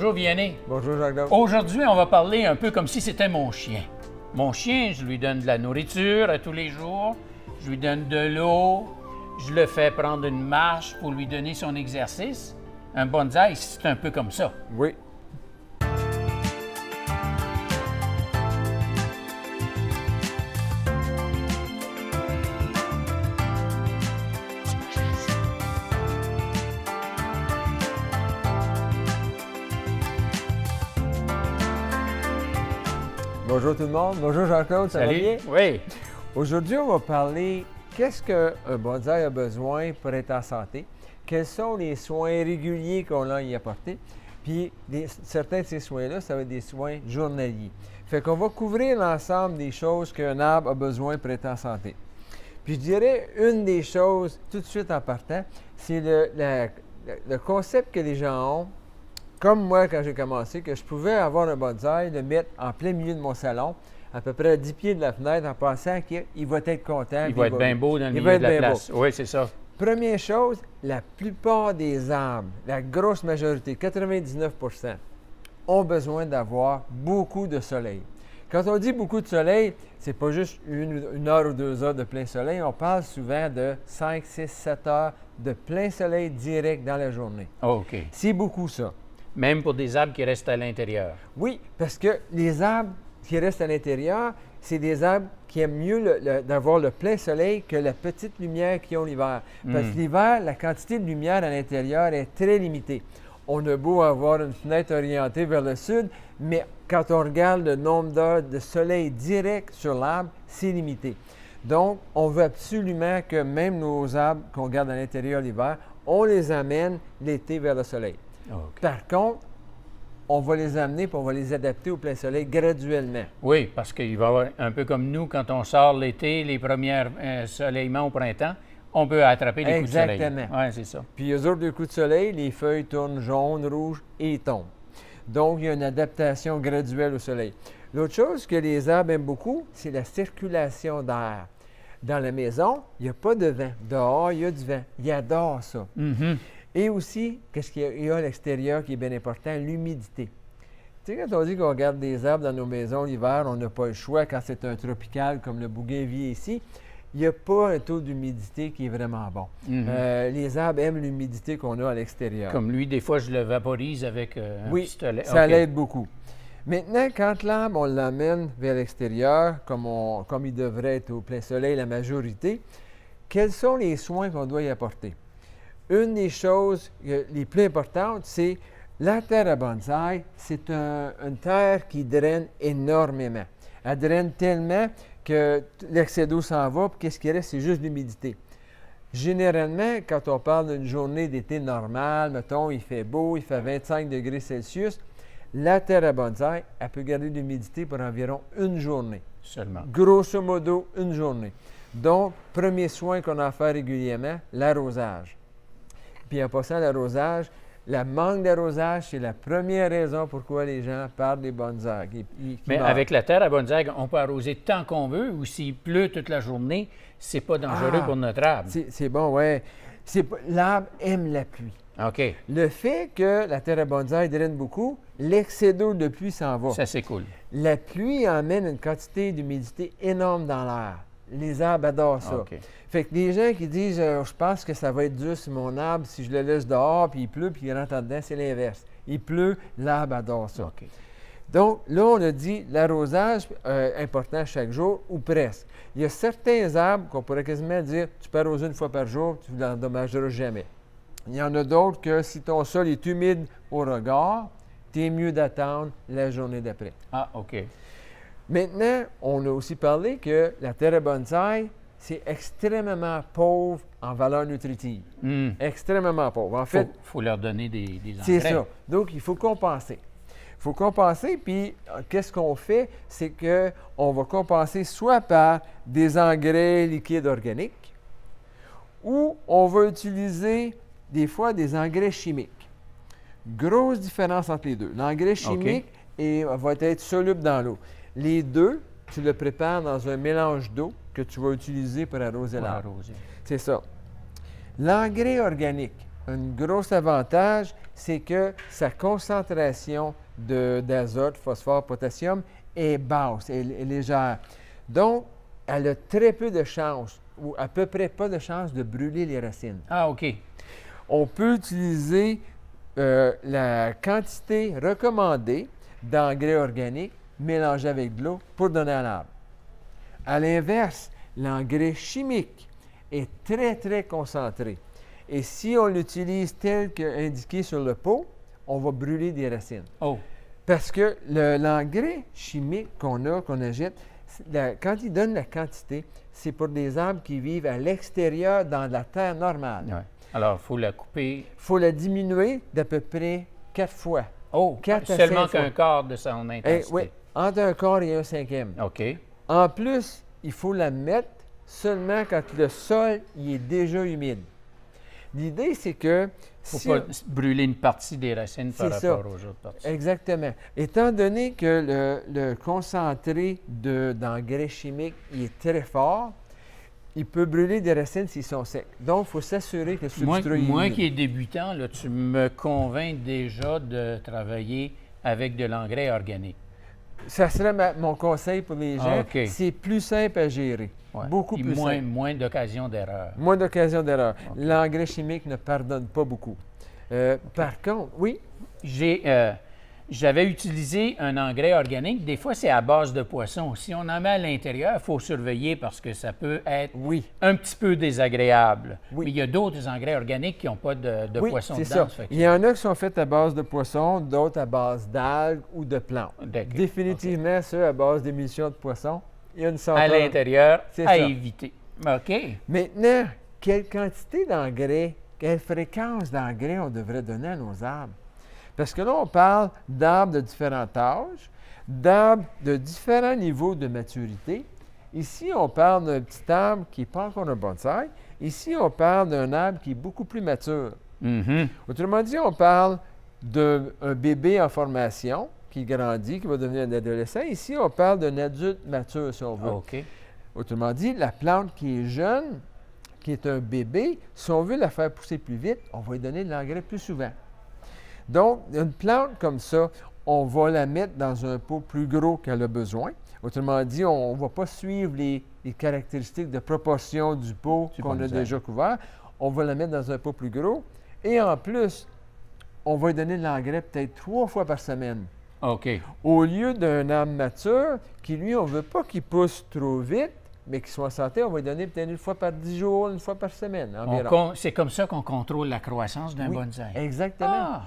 Bonjour Vianney. Bonjour Jacques-Claude. Aujourd'hui, on va parler un peu comme si c'était mon chien. Mon chien, je lui donne de la nourriture à tous les jours, je lui donne de l'eau, je le fais prendre une marche pour lui donner son exercice. Un bonsaï, c'est un peu comme ça. Oui. Bonjour tout le monde. Bonjour Jean-Claude, ça va bien? Oui. Aujourd'hui, on va parler qu'est-ce qu'un bonsaï a besoin pour être en santé, quels sont les soins réguliers qu'on a à y apporter, puis certains de ces soins-là, ça va être des soins journaliers. Fait qu'on va couvrir l'ensemble des choses qu'un arbre a besoin pour être en santé. Puis je dirais, une des choses, tout de suite en partant, c'est le concept que les gens ont, comme moi quand j'ai commencé, que je pouvais avoir un bonsaï, le mettre en plein milieu de mon salon, à peu près à 10 pieds de la fenêtre, en pensant qu'il va être content. Il va être bien beau dans le milieu de la place. Oui, c'est ça. Première chose, la plupart des arbres, la grosse majorité, 99 ont besoin d'avoir beaucoup de soleil. Quand on dit beaucoup de soleil, c'est pas juste une heure ou 2 heures de plein soleil. On parle souvent de 5, 6, 7 heures de plein soleil direct dans la journée. Oh, OK. C'est beaucoup ça. Même pour des arbres qui restent à l'intérieur. Oui, parce que les arbres qui restent à l'intérieur, c'est des arbres qui aiment mieux d'avoir le plein soleil que la petite lumière qu'ils ont l'hiver. Parce que l'hiver, la quantité de lumière à l'intérieur est très limitée. On a beau avoir une fenêtre orientée vers le sud, mais quand on regarde le nombre d'heures de soleil direct sur l'arbre, c'est limité. Donc, on veut absolument que même nos arbres qu'on garde à l'intérieur l'hiver, on les amène l'été vers le soleil. Okay. Par contre, on va les amener et on va les adapter au plein soleil graduellement. Oui, parce qu'il va y avoir un peu comme nous, quand on sort l'été, les premiers soleillements au printemps, on peut attraper les coups de soleil. Exactement. Oui, c'est ça. Puis eux autres, les coups de soleil, les feuilles tournent jaune, rouge et tombent. Donc, il y a une adaptation graduelle au soleil. L'autre chose que les arbres aiment beaucoup, c'est la circulation d'air. Dans la maison, il n'y a pas de vent. Dehors, il y a du vent. Ils adorent ça. Mm-hmm. Et aussi, qu'est-ce qu'il y a à l'extérieur qui est bien important? L'humidité. Tu sais, quand on dit qu'on garde des arbres dans nos maisons l'hiver, on n'a pas le choix quand c'est un tropical comme le bougainvillier ici. Il n'y a pas un taux d'humidité qui est vraiment bon. Mm-hmm. Les arbres aiment l'humidité qu'on a à l'extérieur. Comme lui, des fois, je le vaporise avec un pistolet. Ça l'aide beaucoup. Maintenant, quand l'arbre, on l'amène vers l'extérieur, comme il devrait être au plein soleil la majorité, quels sont les soins qu'on doit y apporter? Une des choses les plus importantes, c'est la terre à bonsaï, c'est une terre qui draine énormément. Elle draine tellement que l'excès d'eau s'en va, puis qu'est-ce qui reste, c'est juste l'humidité. Généralement, quand on parle d'une journée d'été normale, mettons, il fait beau, il fait 25 degrés Celsius, la terre à bonsaï, elle peut garder de l'humidité pour environ une journée. Seulement. Grosso modo, une journée. Donc, premier soin qu'on a à faire régulièrement, l'arrosage. Puis en passant à l'arrosage, le manque d'arrosage, c'est la première raison pourquoi les gens perdent des bonsaïs. Mais avec la terre à bonsaï, on peut arroser tant qu'on veut, ou s'il pleut toute la journée, c'est pas dangereux pour notre arbre. C'est bon, oui. L'arbre aime la pluie. OK. Le fait que la terre à bonsaï draine beaucoup, l'excès d'eau de pluie s'en va. Ça, c'est cool. La pluie emmène une quantité d'humidité énorme dans l'air. Les arbres adorent ça. Okay. Fait que les gens qui disent je pense que ça va être dur sur mon arbre si je le laisse dehors, puis il pleut, puis il rentre dedans, c'est l'inverse. Il pleut, l'arbre adore ça. Okay. Donc, là, on a dit l'arrosage important chaque jour, ou presque. Il y a certains arbres qu'on pourrait quasiment dire tu peux arroser une fois par jour, tu ne l'endommageras jamais. Il y en a d'autres que si ton sol est humide au regard, tu es mieux d'attendre la journée d'après. Ah, OK. Maintenant, on a aussi parlé que la terre à bonsaï, c'est extrêmement pauvre en valeur nutritive. Extrêmement pauvre. En fait, il faut leur donner des engrais. C'est ça. Donc, il faut compenser. Il faut compenser, puis qu'est-ce qu'on fait? C'est qu'on va compenser soit par des engrais liquides organiques ou on va utiliser des fois des engrais chimiques. Grosse différence entre les deux. L'engrais chimique va être soluble dans l'eau. Les deux, tu le prépares dans un mélange d'eau que tu vas utiliser pour arroser l'arbre. C'est ça. L'engrais organique, un gros avantage, c'est que sa concentration d'azote, phosphore, potassium est basse, est légère. Donc, elle a très peu de chances, ou à peu près pas de chances de brûler les racines. Ah, OK. On peut utiliser la quantité recommandée d'engrais organiques mélangés avec de l'eau pour donner à l'arbre. À l'inverse, l'engrais chimique est très, très concentré. Et si on l'utilise tel qu'indiqué sur le pot, on va brûler des racines. Oh, Parce que l'engrais chimique qu'on achète, quand il donne la quantité, c'est pour des arbres qui vivent à l'extérieur dans la terre normale. ouais. Alors, il faut la couper. Il faut la diminuer d'à peu près 4 fois. Oh, 4 à seulement 5 fois. qu'un quart de son intensité. Oui, entre un quart et un cinquième. OK. En plus, il faut la mettre seulement quand le sol il est déjà humide. L'idée, c'est que Il ne si faut pas brûler une partie des racines par C'est ça. rapport aux autres parties. Exactement. Étant donné que le concentré d'engrais chimiques il est très fort, il peut brûler des racines s'ils sont secs. Donc, il faut s'assurer que le Moi, substrat est moi humide. qui est débutant, là, tu me convaincs déjà de travailler avec de l'engrais organique. Ça serait mon conseil pour les gens. Ah, OK. C'est plus simple à gérer. Ouais. Beaucoup Puis plus moins, simple. moins d'occasions d'erreur. Moins d'occasions d'erreur. OK. L'engrais chimique ne pardonne pas beaucoup. Par contre, oui, J'avais utilisé un engrais organique. Des fois, c'est à base de poisson. Si on en met à l'intérieur, il faut surveiller parce que ça peut être oui. un petit peu désagréable. Oui. Mais il y a d'autres engrais organiques qui n'ont pas de Oui, poisson c'est dedans. ça. Fait que- Il y en a qui sont faits à base de poissons, d'autres à base d'algues ou de plantes. D'accord. Définitivement, ceux à base d'émulsion de poissons, il y a une À centaine. l'intérieur, C'est à ça. éviter. OK. Maintenant, quelle quantité d'engrais, quelle fréquence d'engrais on devrait donner à nos arbres? Parce que là, on parle d'arbres de différents âges, d'arbres de différents niveaux de maturité. Ici, on parle d'un petit arbre qui n'est pas encore un bonsaï. Ici, on parle d'un arbre qui est beaucoup plus mature. Mhm. Autrement dit, on parle d'un bébé en formation qui grandit, qui va devenir un adolescent. Ici, on parle d'un adulte mature, si on veut. OK. Autrement dit, la plante qui est jeune, qui est un bébé, si on veut la faire pousser plus vite, on va lui donner de l'engrais plus souvent. Donc, une plante comme ça, on va la mettre dans un pot plus gros qu'elle a besoin. Autrement dit, on ne va pas suivre les caractéristiques de proportion du pot Du qu'on a bonsaï. déjà couvert. On va la mettre dans un pot plus gros. Et en plus, on va lui donner de l'engrais peut-être 3 fois par semaine. OK. Au lieu d'un arbre mature, qui lui, on ne veut pas qu'il pousse trop vite, mais qu'il soit en santé, on va lui donner peut-être 1 fois par 10 jours, 1 fois par semaine environ. C'est comme ça qu'on contrôle la croissance d'un Oui, bonsaï. exactement. Ah!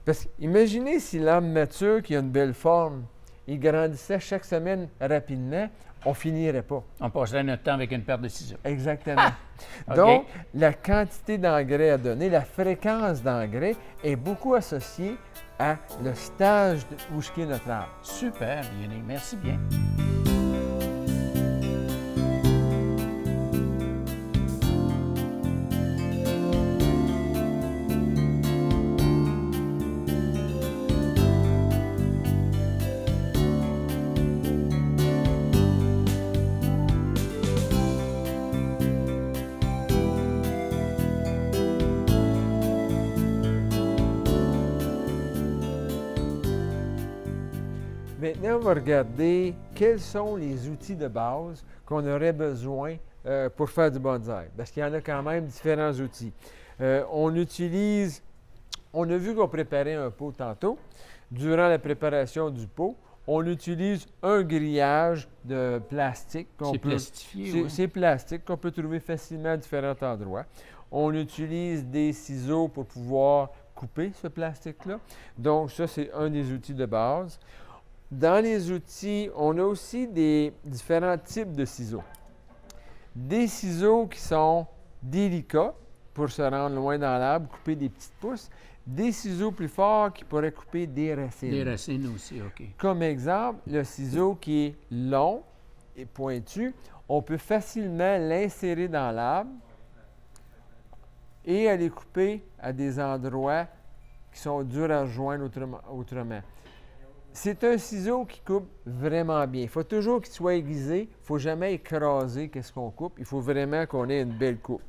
Parce qu'imaginez si l'arbre mature, qui a une belle forme, il grandissait chaque semaine rapidement, on finirait pas. On passerait notre temps avec une paire de ciseaux. Exactement. OK. Donc, la quantité d'engrais à donner, la fréquence d'engrais est beaucoup associée à le stage où est notre arbre. Super, Yannick. Merci bien. Maintenant, on va regarder quels sont les outils de base qu'on aurait besoin pour faire du bonsaï. Parce qu'il y en a quand même différents outils. On a vu qu'on préparait un pot tantôt. Durant la préparation du pot, on utilise un grillage de plastique. C'est plastifié, oui. C'est plastique qu'on peut trouver facilement à différents endroits. On utilise des ciseaux pour pouvoir couper ce plastique-là. Donc, ça, c'est un des outils de base. Dans les outils, on a aussi des différents types de ciseaux. Des ciseaux qui sont délicats pour se rendre loin dans l'arbre, couper des petites pousses. Des ciseaux plus forts qui pourraient couper des racines. Des racines aussi, OK. Comme exemple, le ciseau qui est long et pointu, on peut facilement l'insérer dans l'arbre et aller couper à des endroits qui sont durs à rejoindre autrement. C'est un ciseau qui coupe vraiment bien. Il faut toujours qu'il soit aiguisé. Il ne faut jamais écraser qu'est-ce qu'on coupe. Il faut vraiment qu'on ait une belle coupe.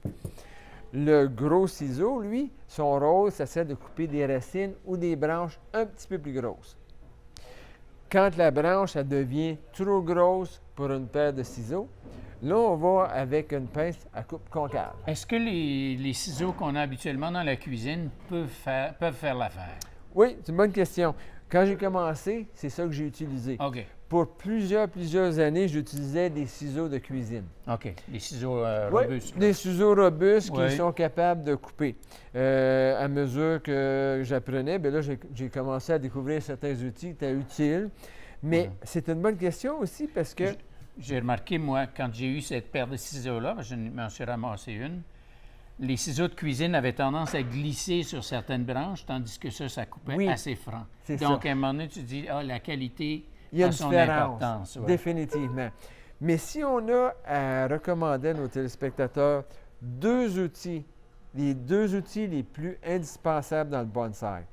Le gros ciseau, lui, son rôle, ça serait de couper des racines ou des branches un petit peu plus grosses. Quand la branche, elle devient trop grosse pour une paire de ciseaux, là, on va avec une pince à coupe concave. Est-ce que les ciseaux qu'on a habituellement dans la cuisine peuvent faire l'affaire? Oui, c'est une bonne question. Quand j'ai commencé, c'est ça que j'ai utilisé. OK. Pour plusieurs années, j'utilisais des ciseaux de cuisine. OK. Les ciseaux Oui, robustes. là. des ciseaux robustes Oui. qui sont capables de couper. À mesure que j'apprenais, bien là, j'ai commencé à découvrir certains outils qui étaient utiles. Mais c'est une bonne question aussi parce que... J'ai remarqué, moi, quand j'ai eu cette paire de ciseaux-là, parce que je m'en suis ramassé une, les ciseaux de cuisine avaient tendance à glisser sur certaines branches, tandis que ça coupait Oui, assez franc. c'est Donc, ça. à un moment donné, tu dis, la qualité Il y a a une son différence, importance. Ouais. définitivement. Mais si on a à recommander à nos téléspectateurs les deux outils les plus indispensables dans le bonsaï,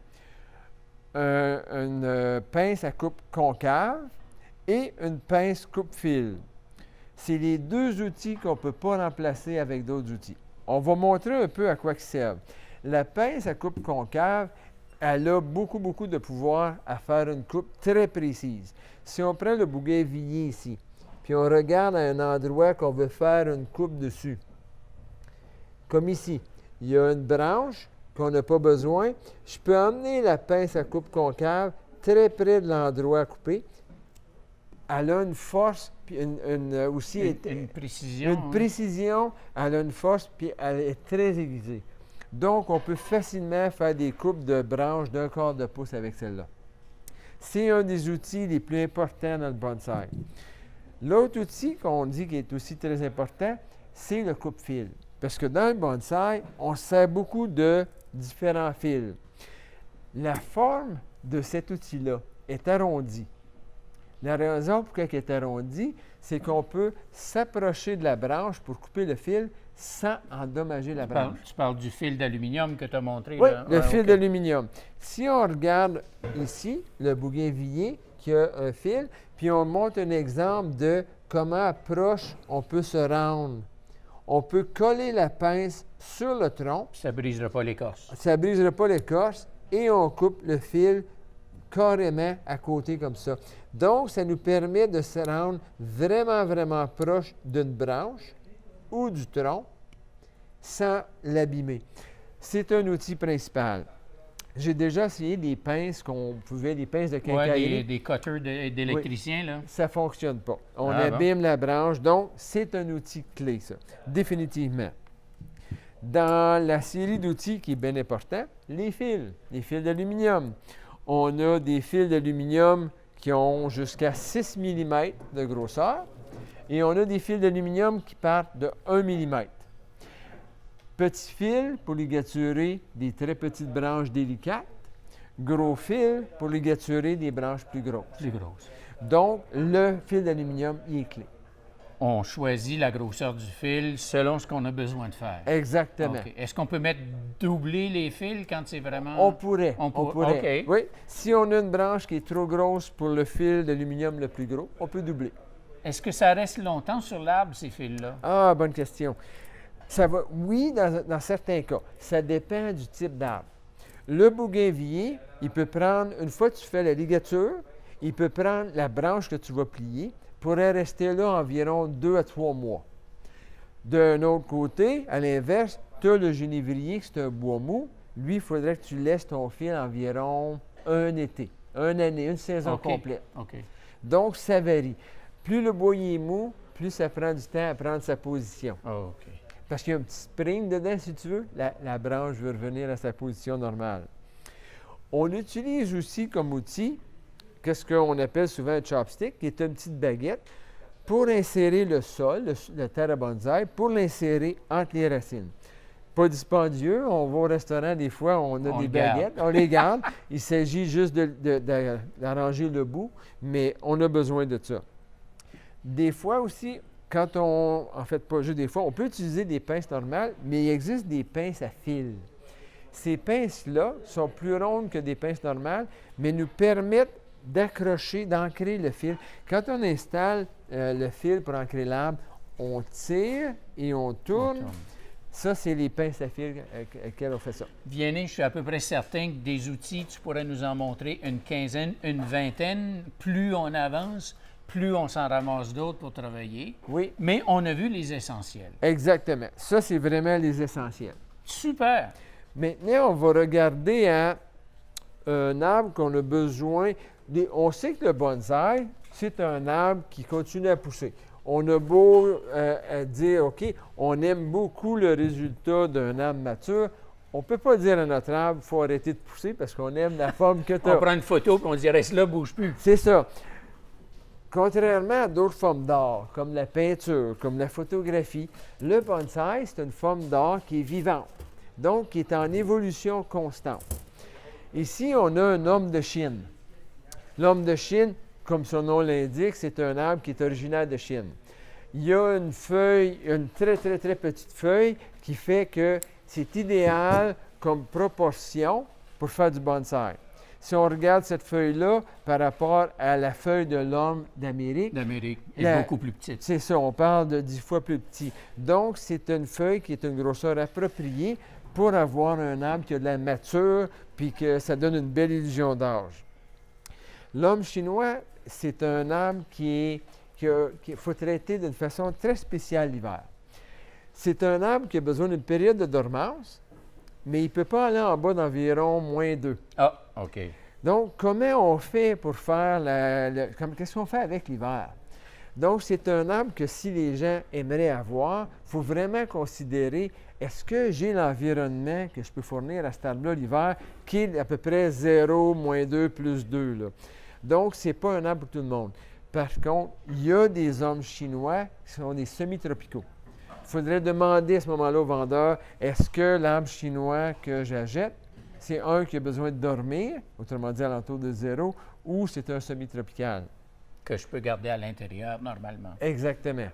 une pince à coupe concave et une pince coupe-fil. C'est les deux outils qu'on ne peut pas remplacer avec d'autres outils. On va montrer un peu à quoi ils servent. La pince à coupe concave, elle a beaucoup de pouvoir à faire une coupe très précise. Si on prend le bougainvillier ici, puis on regarde à un endroit qu'on veut faire une coupe dessus, comme ici, il y a une branche qu'on n'a pas besoin, je peux emmener la pince à coupe concave très près de l'endroit à couper. Elle a une force, puis aussi Une précision. une précision, elle a une force, puis elle est très aiguisée. Donc, on peut facilement faire des coupes de branches d'un quart de pouce avec celle-là. C'est un des outils les plus importants dans le bonsaï. L'autre outil qu'on dit qui est aussi très important, c'est le coupe-fil. Parce que dans le bonsaï, on sert beaucoup de différents fils. La forme de cet outil-là est arrondie. La raison pour laquelle elle est arrondie, c'est qu'on peut s'approcher de la branche pour couper le fil sans endommager la branche. Tu parles du fil d'aluminium que tu as montré. Oui, là. le fil OK. d'aluminium. Si on regarde ici, le bougainvillier qui a un fil, puis on montre un exemple de comment proche on peut se rendre. On peut coller la pince sur le tronc, Ça ne brisera pas l'écorce. ça ne brisera pas l'écorce, et on coupe le fil carrément à côté comme ça. Donc, ça nous permet de se rendre vraiment proche d'une branche ou du tronc sans l'abîmer. C'est un outil principal. J'ai déjà essayé des pinces des pinces de Oui, quincaillerie. des cutters d'électriciens, là. Ça ne fonctionne pas. On Ah, abîme la branche, donc c'est un outil clé, ça, définitivement. Dans la série d'outils qui est bien important, les fils d'aluminium. On a des fils d'aluminium qui ont jusqu'à 6 mm de grosseur et on a des fils d'aluminium qui partent de 1 mm. Petit fil pour ligaturer des très petites branches délicates, gros fil pour ligaturer des branches plus grosses. Plus grosse. Donc, le fil d'aluminium, il est clé. On choisit la grosseur du fil selon ce qu'on a besoin de faire. Exactement. OK. Est-ce qu'on peut doubler les fils quand c'est vraiment... On pourrait. On pourrait. OK. Oui. Si on a une branche qui est trop grosse pour le fil d'aluminium le plus gros, on peut doubler. Est-ce que ça reste longtemps sur l'arbre, ces fils-là? Ah, bonne question. Ça va, oui, dans certains cas. Ça dépend du type d'arbre. Le bougainvillier, il peut prendre, une fois que tu fais la ligature, il peut prendre la branche que tu vas plier, pourrait rester là environ 2 à 3 mois. D'un autre côté, à l'inverse, tu as le genévrier, c'est un bois mou. Lui, il faudrait que tu laisses ton fil environ un été, une année, une saison OK. complète. OK. Donc, ça varie. Plus le bois est mou, plus ça prend du temps à prendre sa position. OK. Parce qu'il y a un petit spring dedans, si tu veux, la branche veut revenir à sa position normale. On utilise aussi comme outil, qu'est-ce qu'on appelle souvent un chopstick, qui est une petite baguette, pour insérer le sol, le terre à bonsaï, pour l'insérer entre les racines. Pas dispendieux, on va au restaurant, des fois, on a des baguettes, on les garde. Il s'agit juste d'arranger le bout, mais on a besoin de ça. Des fois aussi, en fait, pas juste des fois, on peut utiliser des pinces normales, mais il existe des pinces à fil. Ces pinces-là sont plus rondes que des pinces normales, mais nous permettent d'accrocher, d'ancrer le fil. Quand on installe le fil pour ancrer l'arbre, on tire et on tourne. Ça, c'est les pins saphirs avec lesquels on fait ça. Vianney, je suis à peu près certain que des outils, tu pourrais nous en montrer une quinzaine, une vingtaine. Plus on avance, plus on s'en ramasse d'autres pour travailler. Oui, Mais on a vu les essentiels. exactement. Ça, c'est vraiment les essentiels. Super! Maintenant, on va regarder à un arbre qu'on a besoin. On sait que le bonsaï, c'est un arbre qui continue à pousser. On a beau dire, OK, on aime beaucoup le résultat d'un arbre mature. On ne peut pas dire à notre arbre, il faut arrêter de pousser parce qu'on aime la forme que tu On as. prend une photo et on dit reste là, bouge plus. C'est ça. Contrairement à d'autres formes d'art, comme la peinture, comme la photographie, le bonsaï, c'est une forme d'art qui est vivante, donc qui est en évolution constante. Ici, on a un homme de Chine. L'homme de Chine, comme son nom l'indique, c'est un arbre qui est originaire de Chine. Il y a une feuille, une très, très, très petite feuille qui fait que c'est idéal comme proportion pour faire du bonsaï. Si on regarde cette feuille-là par rapport à la feuille de l'homme d'Amérique, D'Amérique est beaucoup plus petite. c'est ça, on parle de 10 fois plus petit. Donc, c'est une feuille qui est une grosseur appropriée pour avoir un arbre qui a de la mature puis que ça donne une belle illusion d'âge. L'homme chinois, c'est un arbre qu'il faut traiter d'une façon très spéciale l'hiver. C'est un arbre qui a besoin d'une période de dormance, mais il ne peut pas aller en bas d'environ -2. Ah, OK. Donc, comment on fait pour faire qu'est-ce qu'on fait avec l'hiver? Donc, c'est un arbre que si les gens aimeraient avoir, il faut vraiment considérer, est-ce que j'ai l'environnement que je peux fournir à cet arbre-là l'hiver, qui est à peu près 0, -2, +2, là. Donc, ce n'est pas un arbre pour tout le monde. Par contre, il y a des hommes chinois qui sont des semi-tropicaux. Il faudrait demander à ce moment-là au vendeur, est-ce que l'arbre chinois que j'achète, c'est un qui a besoin de dormir, autrement dit à l'entour de 0, ou c'est un semi-tropical? Que je peux garder à l'intérieur normalement. Exactement.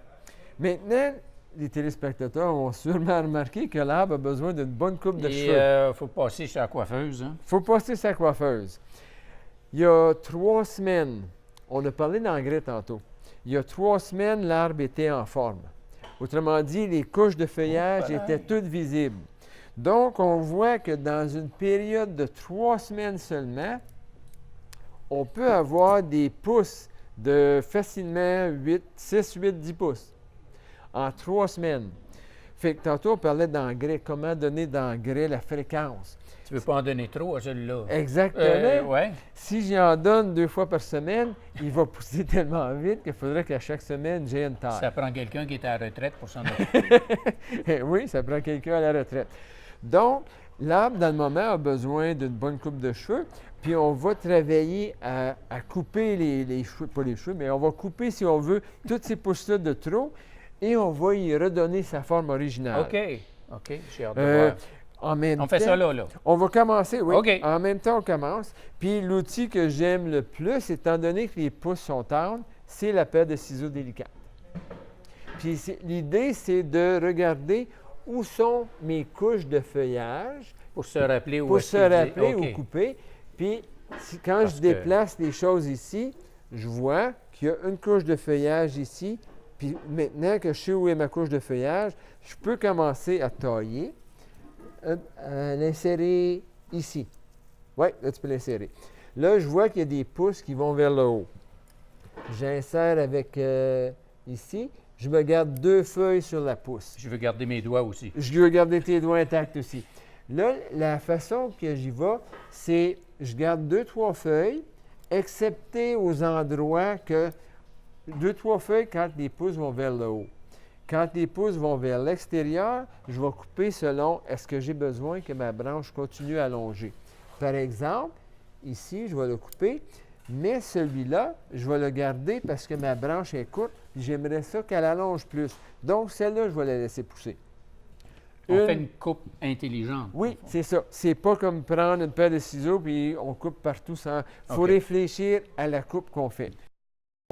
Maintenant, les téléspectateurs ont sûrement remarqué que l'arbre a besoin d'une bonne coupe de cheveux. Il faut passer chez la coiffeuse. Hein? Il faut passer sa coiffeuse. Il y a 3 semaines, on a parlé d'engrais tantôt, il y a 3 semaines, l'arbre était en forme. Autrement dit, les couches de feuillage étaient toutes visibles. Donc, on voit que dans une période de 3 semaines seulement, on peut avoir des pousses de facilement 6, 8, 10 pouces en 3 semaines. Fait que tantôt, on parlait d'engrais. Comment donner d'engrais, la fréquence. Tu ne veux pas en donner trop à celui-là. Exactement. Ouais. Si j'en donne 2 fois par semaine, il va pousser tellement vite qu'il faudrait qu'à chaque semaine, j'ai une taille. Ça prend quelqu'un qui est à la retraite pour s'en occuper. Oui, ça prend quelqu'un à la retraite. Donc, l'arbre, dans le moment, a besoin d'une bonne coupe de cheveux, puis on va travailler à couper les cheveux, pas les cheveux, mais on va couper, si on veut, toutes ces pousses-là de trop, et on va y redonner sa forme originale. OK, j'ai hâte de voir. En même On fait temps, ça là. on va commencer, oui. OK. En même temps, on commence. Puis l'outil que j'aime le plus, étant donné que les pouces sont tendres, c'est la paire de ciseaux délicate. Puis l'idée, c'est de regarder où sont mes couches de feuillage Pour se rappeler où pour est-ce se qu'il dit. rappeler OK. où couper. Puis quand Parce je que- déplace les choses ici, je vois qu'il y a une couche de feuillage ici. Puis maintenant que je sais où est ma couche de feuillage, je peux commencer à tailler, à l'insérer ici. Oui, là, tu peux l'insérer. Là, je vois qu'il y a des pouces qui vont vers le haut. J'insère avec ici. Je me garde 2 feuilles sur la pousse. Je veux garder mes doigts aussi. Je veux garder tes doigts intacts aussi. Là, la façon que j'y vais, c'est je garde 2-3 feuilles, excepté aux endroits que 2-3 feuilles quand les pouces vont vers le haut. Quand les pouces vont vers l'extérieur, je vais couper selon est-ce que j'ai besoin que ma branche continue à allonger. Par exemple, ici, je vais le couper, mais celui-là, je vais le garder parce que ma branche est courte, puis j'aimerais ça qu'elle allonge plus. Donc, celle-là, je vais la laisser pousser. On fait une coupe intelligente. Oui, c'est ça. C'est pas comme prendre une paire de ciseaux puis on coupe partout sans. Il faut OK. réfléchir à la coupe qu'on fait.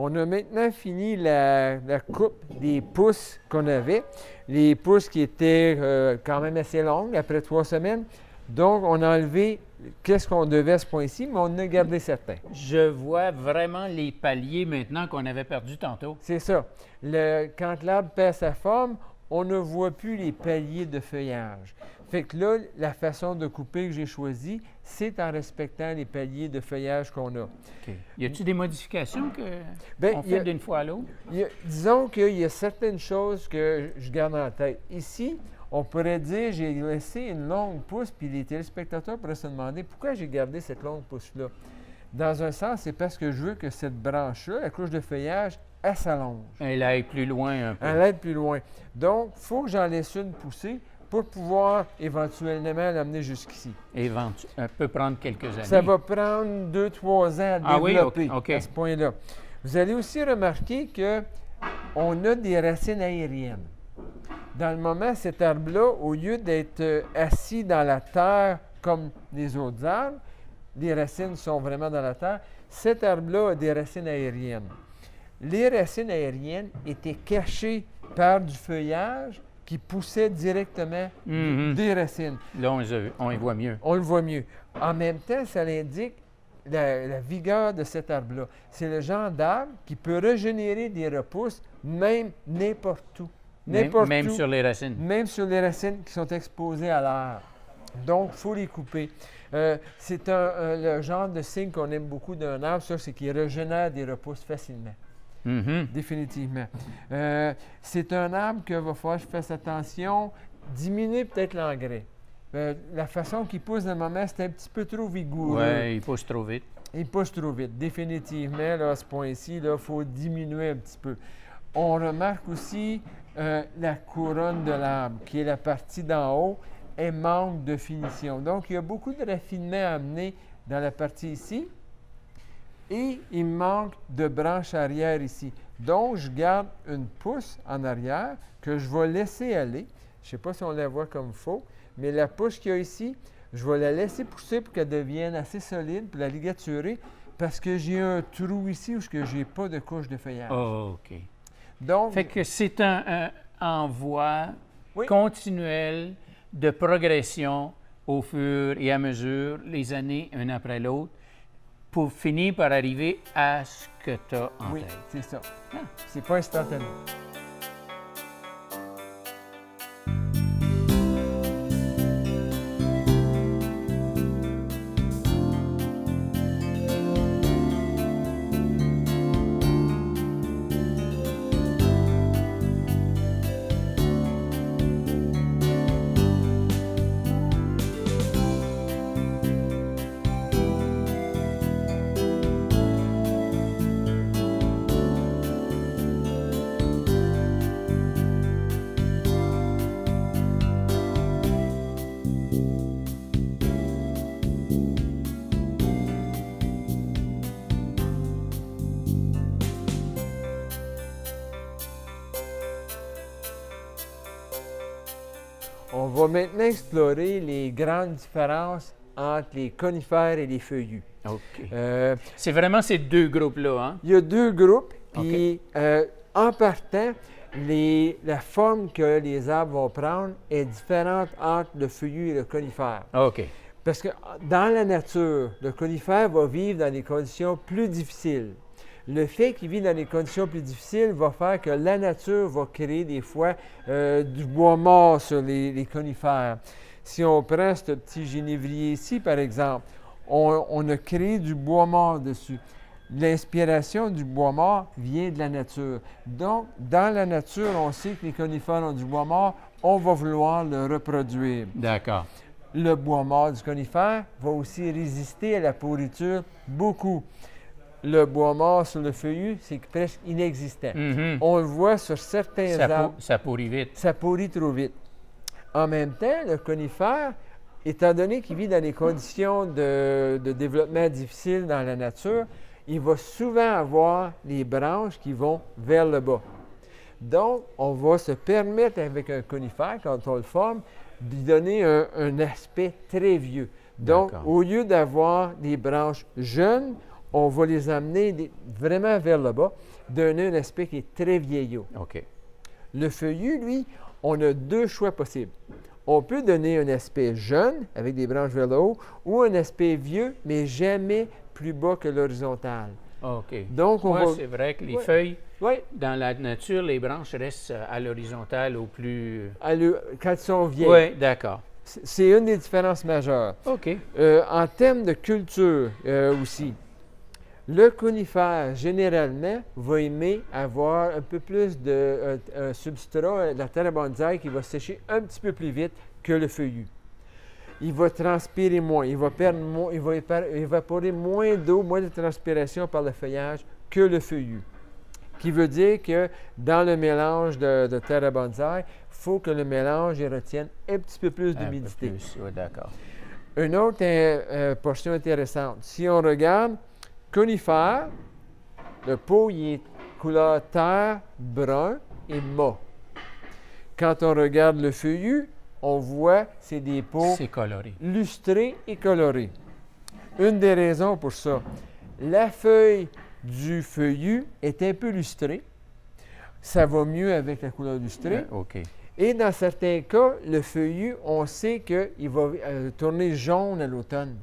On a maintenant fini la coupe des pouces qu'on avait. Les pouces qui étaient quand même assez longues après 3 semaines. Donc, on a enlevé qu'est-ce qu'on devait à ce point-ci, mais on en a gardé certains. Je vois vraiment les paliers maintenant qu'on avait perdus tantôt. C'est ça. Quand l'arbre perd sa forme, on ne voit plus les paliers de feuillage. Fait que là, la façon de couper que j'ai choisie, c'est en respectant les paliers de feuillage qu'on a. OK. Y a-t-il des modifications Bien, qu'on fait d'une fois à l'autre? Disons qu'il y a certaines choses que je garde en tête. Ici, on pourrait dire j'ai laissé une longue pousse, puis les téléspectateurs pourraient se demander pourquoi j'ai gardé cette longue pousse-là. Dans un sens, c'est parce que je veux que cette branche-là, la couche de feuillage, elle s'allonge. Elle aille plus loin un peu. Elle aille plus loin. Donc, il faut que j'en laisse une poussée pour pouvoir éventuellement l'amener jusqu'ici. Elle peut prendre quelques années. Ça va prendre 2-3 ans à développer à ce point-là. Vous allez aussi remarquer qu'on a des racines aériennes. Dans le moment, cet arbre-là, au lieu d'être assis dans la terre comme les autres arbres, les racines sont vraiment dans la terre, cet arbre-là a des racines aériennes. Les racines aériennes étaient cachées par du feuillage qui poussait directement des racines. Là, on y voit mieux. On le voit mieux. En même temps, ça indique la vigueur de cet arbre-là. C'est le genre d'arbre qui peut régénérer des repousses, même n'importe où. Même sur les racines. Même sur les racines qui sont exposées à l'air. Donc, il faut les couper. C'est le genre de signe qu'on aime beaucoup d'un arbre, ça, c'est qu'il régénère des repousses facilement. Définitivement. C'est un arbre que va falloir que je fasse attention, diminuer peut-être l'engrais. La façon qu'il pousse dans le moment, c'est un petit peu trop vigoureux. Oui, il pousse trop vite. Il pousse trop vite. Définitivement, là, à ce point-ci, il faut diminuer un petit peu. On remarque aussi la couronne de l'arbre, qui est la partie d'en haut, elle manque de finition. Donc, il y a beaucoup de raffinement à amener dans la partie ici. Et il manque de branches arrière ici. Donc, je garde une pousse en arrière que je vais laisser aller. Je ne sais pas si on la voit comme il faut, mais la pousse qu'il y a ici, je vais la laisser pousser pour qu'elle devienne assez solide, pour la ligaturer, parce que j'ai un trou ici où je n'ai pas de couche de feuillage. Oh, OK. Donc, fait que c'est un envoi continuel de progression au fur et à mesure, les années, un après l'autre, pour finir par arriver à ce que tu as en tête. Oui, c'est ça. C'est pas instantané. On va maintenant explorer les grandes différences entre les conifères et les feuillus. OK. C'est vraiment ces deux groupes-là, hein? Il y a deux groupes, puis en partant, la forme que les arbres vont prendre est différente entre le feuillu et le conifère. OK. Parce que dans la nature, le conifère va vivre dans des conditions plus difficiles. Le fait qu'il vit dans des conditions plus difficiles va faire que la nature va créer des fois du bois mort sur les conifères. Si on prend ce petit génévrier ici, par exemple, on a créé du bois mort dessus. L'inspiration du bois mort vient de la nature. Donc, dans la nature, on sait que les conifères ont du bois mort, on va vouloir le reproduire. D'accord. Le bois mort du conifère va aussi résister à la pourriture beaucoup. Le bois mort sur le feuillu, c'est presque inexistant. On le voit sur certains arbres. Ça pourrit vite. Ça pourrit trop vite. En même temps, le conifère, étant donné qu'il vit dans des conditions de développement difficiles dans la nature, il va souvent avoir les branches qui vont vers le bas. Donc, on va se permettre avec un conifère, quand on le forme, de lui donner un aspect très vieux. Donc, au lieu d'avoir des branches jeunes, on va les amener vraiment vers le bas, donner un aspect qui est très vieillot. OK. Le feuillu, lui, on a deux choix possibles. On peut donner un aspect jeune, avec des branches vers le haut, ou un aspect vieux, mais jamais plus bas que l'horizontale. OK. Donc, on Ouais, va... c'est vrai que les Ouais. feuilles, Oui, dans la nature, les branches restent à l'horizontale au plus... quand ils sont vieilles. Oui, d'accord. C'est une des différences majeures. OK. En termes de culture aussi, le conifère, généralement, va aimer avoir un peu plus de un substrat, la terre à bonsaï, qui va sécher un petit peu plus vite que le feuillu. Il va transpirer moins, il va évaporer moins d'eau, moins de transpiration par le feuillage que le feuillu. Qui veut dire que dans le mélange de terre à bonsaï, il faut que le mélange il retienne un petit peu plus d'humidité. Oui, d'accord. Une autre portion intéressante, si on regarde conifère, le pot il est couleur terre, brun et mat. Quand on regarde le feuillu, on voit c'est des pots C'est coloré. lustrés et colorés. Une des raisons pour ça, la feuille du feuillu est un peu lustrée. Ça va mieux avec la couleur lustrée. OK. Et dans certains cas, le feuillu, on sait qu'il va tourner jaune à l'automne.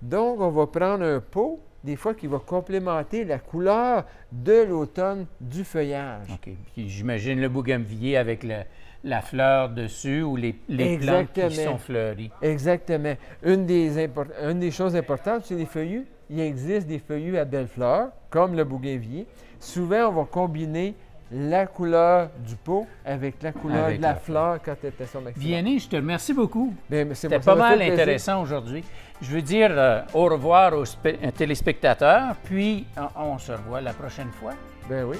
Donc, on va prendre un pot, des fois, qui va complémenter la couleur de l'automne du feuillage. OK. Puis j'imagine le bougainvillier avec la fleur dessus ou les plantes Exactement. qui sont fleuries. Exactement. Une des choses importantes sur les feuillus, il existe des feuillus à belles fleurs, comme le bougainvillier. Souvent, on va combiner la couleur du pot avec la couleur Avec de la la fleur quand elle est à son maximum. Vianney, je te remercie beaucoup. Bien, C'était ça pas m'a fait mal plaisir. intéressant aujourd'hui. Je veux dire au revoir aux téléspectateurs, puis on se revoit la prochaine fois. Ben oui.